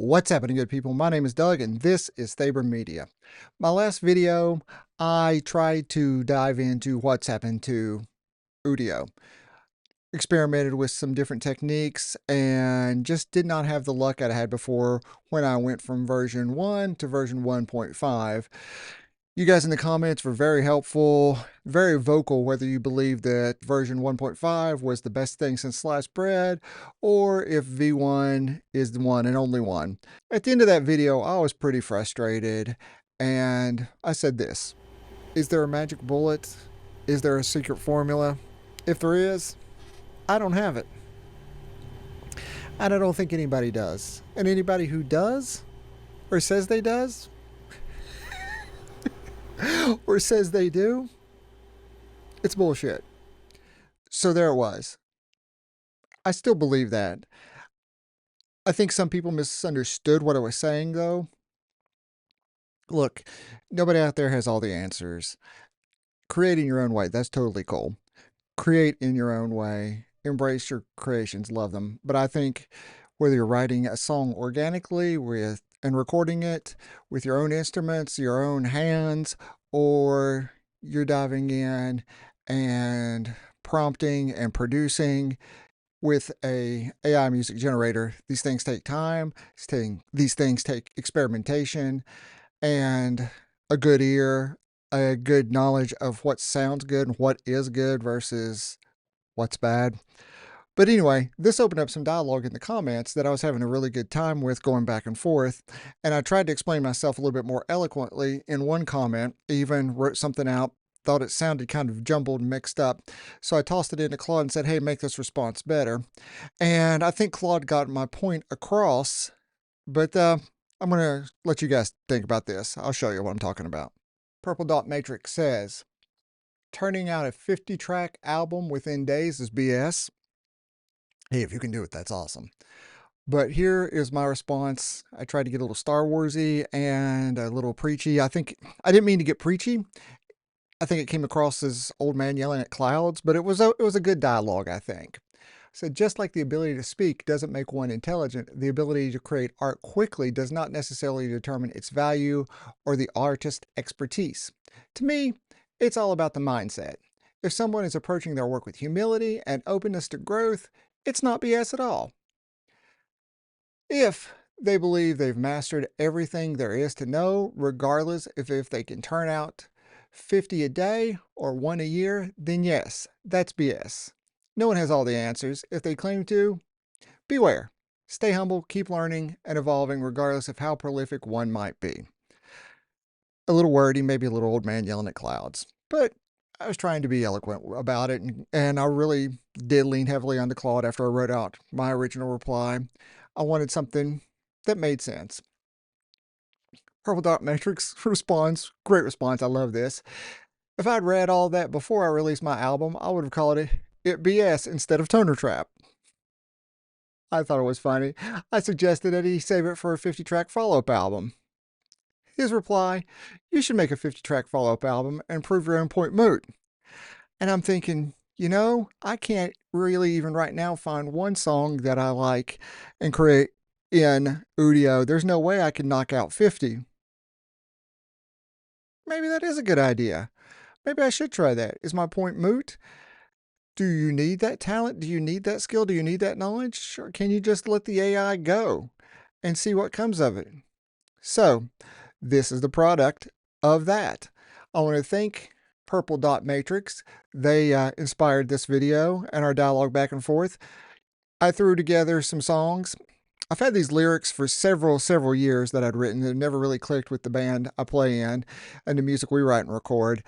What's happening, good people? My name is Doug, and this is Thaber Media. My last video, I tried to dive into what's happened to Udio. Experimented with some different techniques and just did not have the luck I had before when I went from version 1 to version 1.5. You guys in the comments were very helpful, very vocal, whether you believe that version 1.5 was the best thing since sliced bread or if V1 is the one and only one. At the end of that video, I was pretty frustrated and I said this: is there a magic bullet? Is there a secret formula? If there is, I don't have it. And I don't think anybody does. And anybody who does, or says they does, or says they do, it's bullshit. So there it was. I still believe that. I think some people misunderstood what I was saying, though. Look, nobody out there has all the answers. Creating your own way, that's totally cool. Create in your own way. Embrace your creations, love them. But I think whether you're writing a song organically and recording it with your own instruments, your own hands, or you're diving in and prompting and producing with a AI music generator, these things take time. These things take experimentation and a good ear, a good knowledge of what sounds good and what is good versus what's bad. But anyway, this opened up some dialogue in the comments that I was having a really good time with, going back and forth. And I tried to explain myself a little bit more eloquently in one comment, even wrote something out, thought it sounded kind of jumbled and mixed up. So I tossed it into Claude and said, hey, make this response better. And I think Claude got my point across, but I'm going to let you guys think about this. I'll show you what I'm talking about. Purple Dot Matrix says, turning out a 50-track album within days is BS. Hey, if you can do it, that's awesome. But here is my response. I tried to get a little Star Warsy and a little preachy. I think I didn't mean to get preachy. I think it came across as old man yelling at clouds, but it was a good dialogue, I think. So just like the ability to speak doesn't make one intelligent, the ability to create art quickly does not necessarily determine its value or the artist's expertise. To me, it's all about the mindset. If someone is approaching their work with humility and openness to growth, it's not BS at all. If they believe they've mastered everything there is to know, regardless if they can turn out 50 a day or one a year, then yes, that's BS. No one has all the answers. If they claim to, beware. Stay humble, keep learning and evolving regardless of how prolific one might be. A little wordy, maybe a little old man yelling at clouds, but I was trying to be eloquent about it, and I really did lean heavily on the Claude after I wrote out my original reply. I wanted something that made sense. Purple Dot Matrix responds, great response, I love this. If I'd read all that before I released my album, I would have called it BS instead of Toner Trap. I thought it was funny. I suggested that he save it for a 50-track follow-up album. His reply, you should make a 50-track follow-up album and prove your own point moot. And I'm thinking, you know, I can't really even right now find one song that I like and create in Udio. There's no way I can knock out 50. Maybe that is a good idea. Maybe I should try that. Is my point moot? Do you need that talent? Do you need that skill? Do you need that knowledge? Or can you just let the AI go and see what comes of it? So, this is the product of that. I want to thank Purple Dot Matrix. They inspired this video and our dialogue back and forth. I threw together some songs. I've had these lyrics for several years that I'd written that never really clicked with the band I play in and the music we write and record.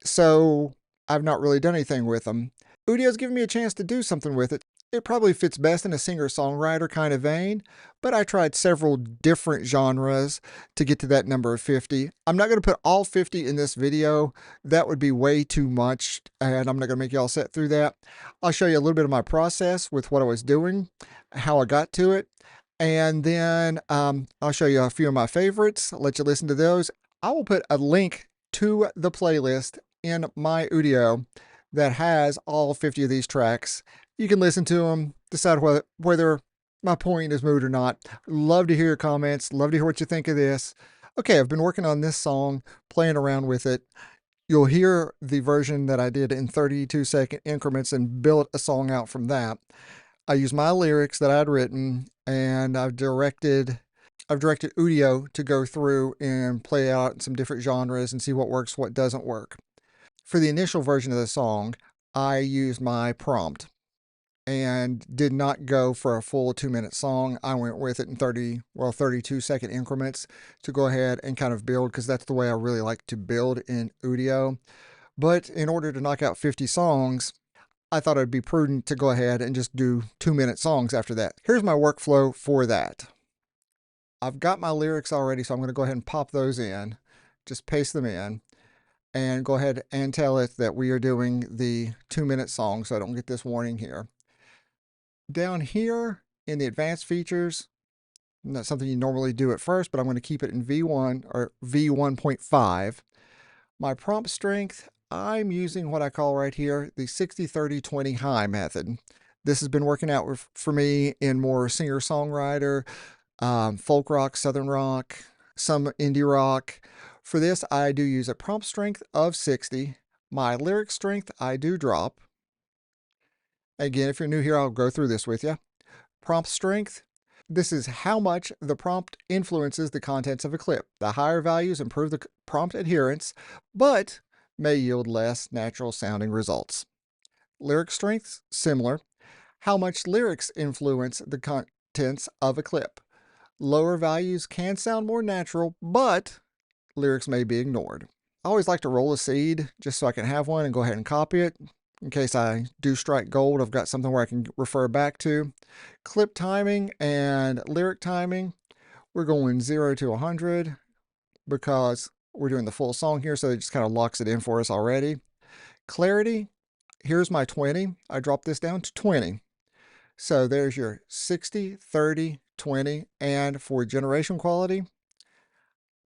So I've not really done anything with them. Udio's given me a chance to do something with it. It probably fits best in a singer-songwriter kind of vein, but I tried several different genres to get to that number of 50. I'm not going to put all 50 in this video. That would be way too much, and I'm not going to make you all sit through that. I'll show you a little bit of my process with what I was doing, how I got to it, and then I'll show you a few of my favorites. I'll let you listen to those. I will put a link to the playlist in my Udio that has all 50 of these tracks. You can listen to them, decide whether my point is mood or not. Love to hear your comments. Love to hear what you think of this. Okay, I've been working on this song, playing around with it. You'll hear the version that I did in 32-second increments and built a song out from that. I used my lyrics that I had written, and I've directed Udio to go through and play out some different genres and see what works, what doesn't work. For the initial version of the song, I used my prompt and did not go for a full 2-minute song. I went with it in 32-second increments to go ahead and kind of build, because that's the way I really like to build in Udio. But in order to knock out 50 songs, I thought it'd be prudent to go ahead and just do 2-minute songs after that. Here's my workflow for that. I've got my lyrics already, so I'm going to go ahead and pop those in, just paste them in, and go ahead and tell it that we are doing the 2-minute song, so I don't get this warning here. Down here in the advanced features, not something you normally do at first, but I'm going to keep it in V1 or V1.5. My prompt strength, I'm using what I call right here the 60-30-20 high method. This has been working out for me in more singer-songwriter, folk rock, southern rock, some indie rock. For this, I do use a prompt strength of 60. My lyric strength, I do drop. Again, if you're new here, I'll go through this with you. Prompt strength, this is how much the prompt influences the contents of a clip. The higher values improve the prompt adherence, but may yield less natural sounding results. Lyric strength, similar. How much lyrics influence the contents of a clip. Lower values can sound more natural, but lyrics may be ignored. I always like to roll a seed just so I can have one and go ahead and copy it. In case I do strike gold, I've got something where I can refer back to. Clip timing and lyric timing, we're going 0 to 100 because we're doing the full song here, so it just kind of locks it in for us already. Clarity, here's my 20. I dropped this down to 20. So there's your 60, 30, 20, and for generation quality,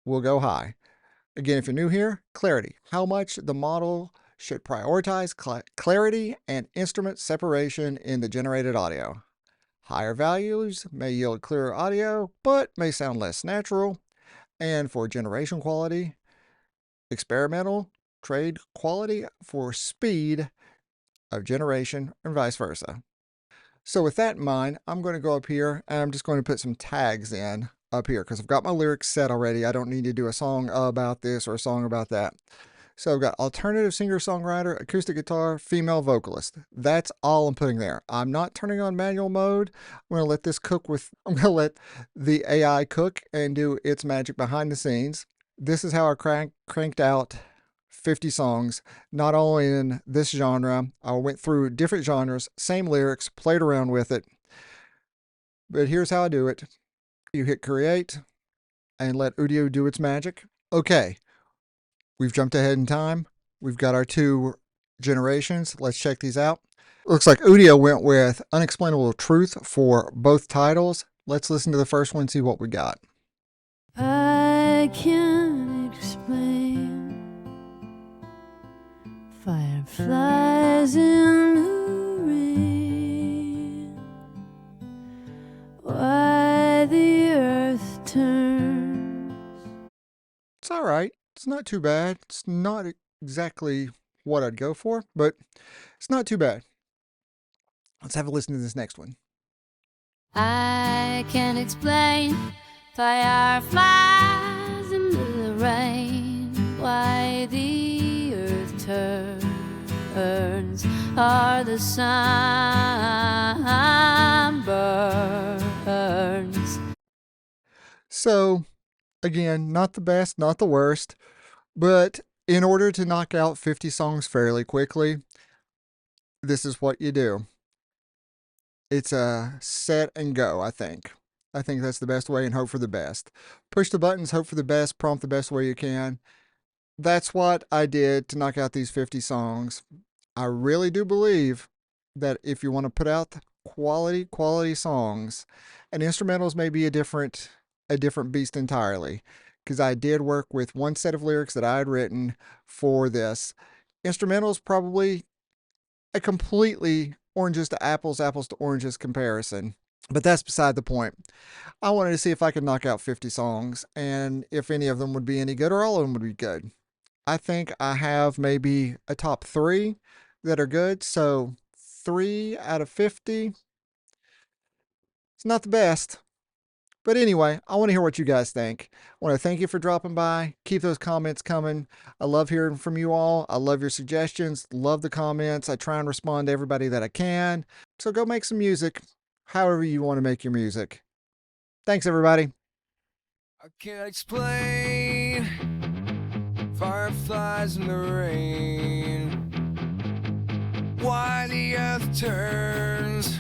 we'll go high. Again, if you're new here, clarity, how much the model should prioritize clarity and instrument separation in the generated audio. Higher values may yield clearer audio, but may sound less natural. And for generation quality, experimental, trade quality for speed of generation, and vice versa. So with that in mind, I'm going to go up here and I'm just going to put some tags in up here because I've got my lyrics set already. I don't need to do a song about this or a song about that. So I've got alternative singer-songwriter, acoustic guitar, female vocalist. That's all I'm putting there. I'm not turning on manual mode. I'm going to let this I'm going to let the AI cook and do its magic behind the scenes. This is how I cranked out 50 songs, not only in this genre. I went through different genres, same lyrics, played around with it. But here's how I do it. You hit create and let Udio do its magic. Okay, we've jumped ahead in time. We've got our 2 generations. Let's check these out. Looks like Udio went with Unexplainable Truth for both titles. Let's listen to the first one and see what we got. I can't explain fireflies in the rain, why the earth turns. It's all right. It's not too bad. It's not exactly what I'd go for, but it's not too bad. Let's have a listen to this next one. I can't explain fireflies in the rain, why the earth turns, or the sun burns. So, again, not the best, not the worst, but in order to knock out 50 songs fairly quickly, this is what you do. It's a set and go, I think. I think that's the best way and hope for the best. Push the buttons, hope for the best, prompt the best way you can. That's what I did to knock out these 50 songs. I really do believe that if you want to put out quality songs, and instrumentals may be a different beast entirely, because I did work with one set of lyrics that I had written for this. Instrumentals probably a completely oranges to apples to oranges comparison. But that's beside the point. I wanted to see if I could knock out 50 songs and if any of them would be any good or all of them would be good. I think I have maybe a top three that are good. So 3 out of 50. It's not the best. But anyway, I want to hear what you guys think. I want to thank you for dropping by. Keep those comments coming. I love hearing from you all. I love your suggestions. Love the comments. I try and respond to everybody that I can. So go make some music, however you want to make your music. Thanks, everybody. I can't explain fireflies in the rain, why the earth turns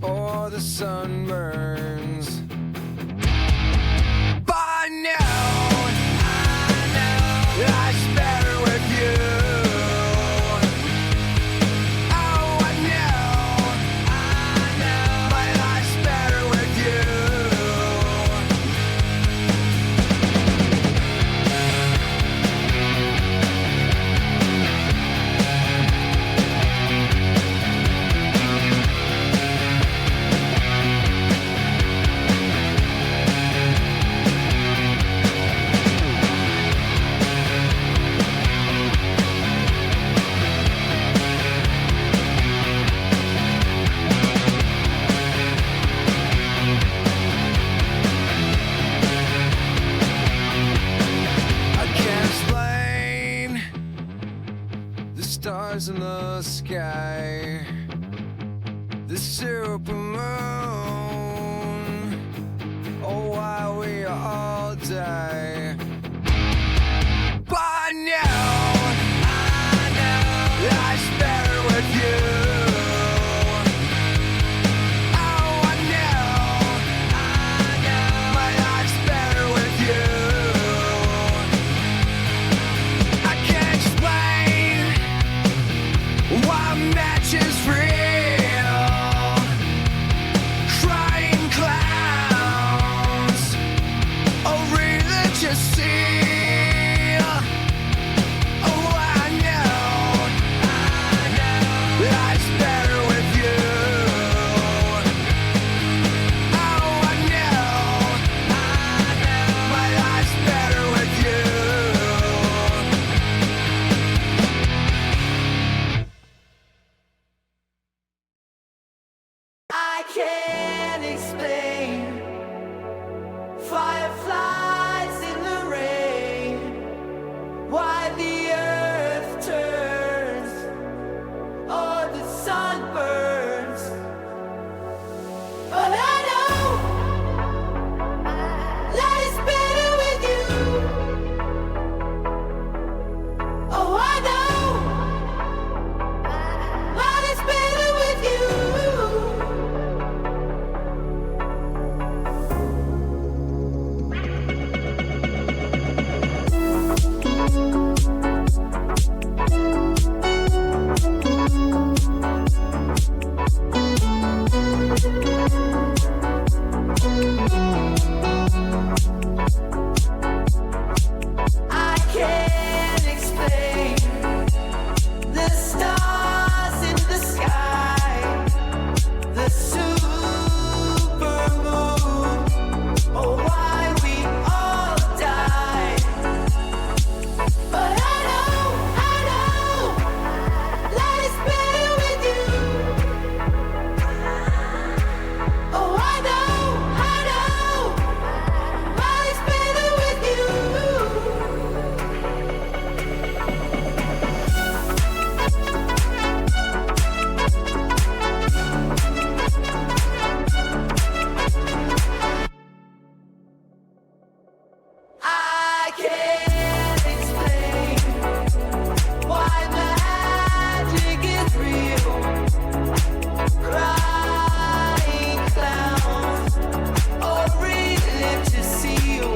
or the sun burns. By now, I know life's better with you. Oh, I know my life's better with you. Stars in the sky, the supermoon, oh, why we all die. By now, I know life's better with you. Oh, I know my life's better with you. I can't explain why matches real, crying clowns, oh, religious seal. Oh, I know life's better with you. Oh, I know my life's better with you. I can't explain fireflies in the rain, why the earth turns or the sun burns. But I know life's better with you. Oh, I know life's better with you. I can't explain the stars in the sky, the supermoon, oh, why we all die. But I know life's better with you. Oh, I know life's better with you. I can't explain why magic is real, crying clowns or religious seal.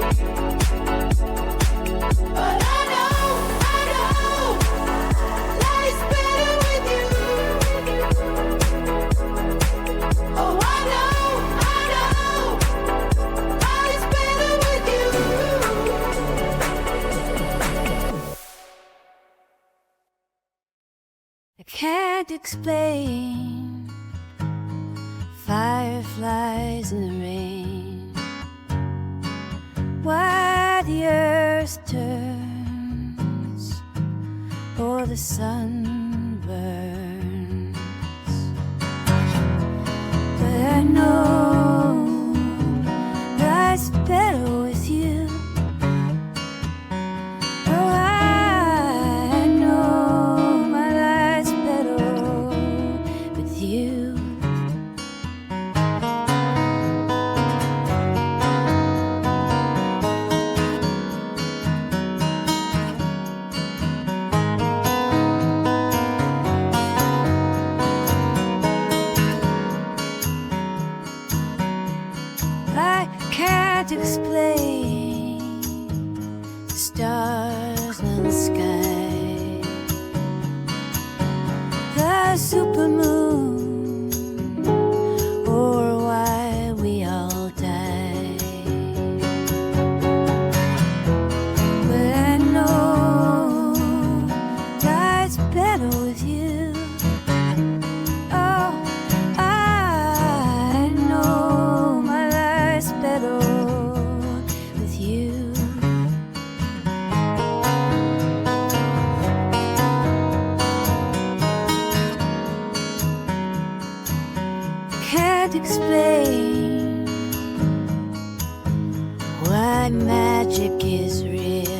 But I know life's better with you. Oh, I know life's better with you. I can't explain fireflies in the rain, why the earth turns or the sun burns. But I know life's better with you. Oh, I know my life's better with you. I can't explain the stars in the sky, the supermoon, or why we all die. But I know life's better with you. Oh, I know my life's better with you. Can't explain why magic is real.